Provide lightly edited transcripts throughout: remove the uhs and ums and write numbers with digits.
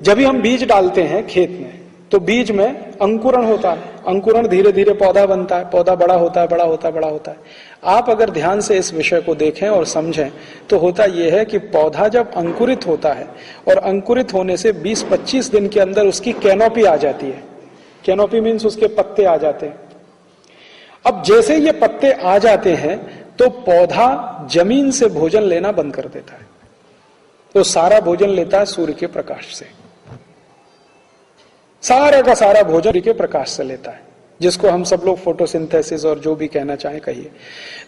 जब भी हम बीज डालते हैं खेत में तो बीज में अंकुरण होता है, अंकुरण धीरे धीरे पौधा बनता है, पौधा बड़ा होता है, बड़ा होता है, बड़ा होता है। आप अगर ध्यान से इस विषय को देखें और समझें तो होता यह है कि पौधा जब अंकुरित होता है और अंकुरित होने से 20-25 दिन के अंदर उसकी कैनोपी आ जाती है। कैनोपी मीन्स उसके पत्ते आ जाते हैं। अब जैसे ये पत्ते आ जाते हैं तो पौधा जमीन से भोजन लेना बंद कर देता है, तो सारा भोजन लेता है सूर्य के प्रकाश से, सारा का सारा भोजन सूर्य के प्रकाश से लेता है, जिसको हम सब लोग फोटोसिंथेसिस और जो भी कहना चाहें कहिए।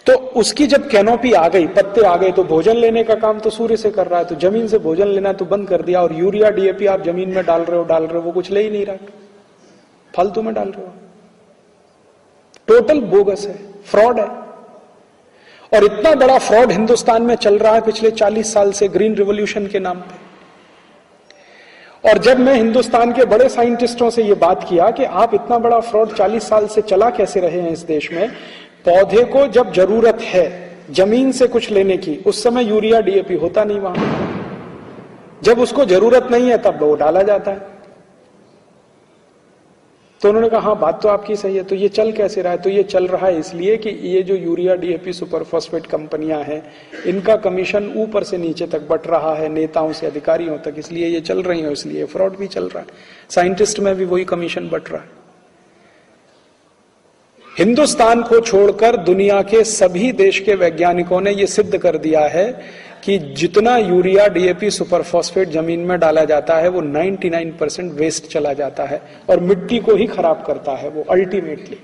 तो उसकी जब कैनोपी आ गई, पत्ते आ गए, तो भोजन लेने का काम तो सूर्य से कर रहा है, तो जमीन से भोजन लेना तो बंद कर दिया। और यूरिया डीएपी आप जमीन में डाल रहे हो, वो कुछ ले ही नहीं रहा, फालतू में डाल रहे हो। टोटल बोगस है, फ्रॉड है। और इतना बड़ा फ्रॉड हिंदुस्तान में चल रहा है पिछले 40 साल से ग्रीन रिवॉल्यूशन के नाम पे। और जब मैं हिंदुस्तान के बड़े साइंटिस्टों से यह बात किया कि आप इतना बड़ा फ्रॉड 40 साल से चला कैसे रहे हैं इस देश में, पौधे को जब जरूरत है जमीन से कुछ लेने की, उस समय यूरिया डीएपी होता नहीं वहां, जब उसको जरूरत नहीं है तब वो डाला जाता है। तो उन्होंने कहा हाँ बात तो आपकी सही है, तो ये चल कैसे रहा है? तो ये चल रहा है इसलिए कि ये जो यूरिया डीएपी सुपर फॉस्फेट कंपनियां हैं, इनका कमीशन ऊपर से नीचे तक बट रहा है, नेताओं से अधिकारियों तक, इसलिए ये चल रही है, इसलिए फ्रॉड भी चल रहा है। साइंटिस्ट में भी वही कमीशन बट रहा है। हिंदुस्तान को छोड़कर दुनिया के सभी देश के वैज्ञानिकों ने यह सिद्ध कर दिया है कि जितना यूरिया डीएपी सुपर फॉस्फेट जमीन में डाला जाता है वो 99% वेस्ट चला जाता है और मिट्टी को ही खराब करता है वो अल्टीमेटली।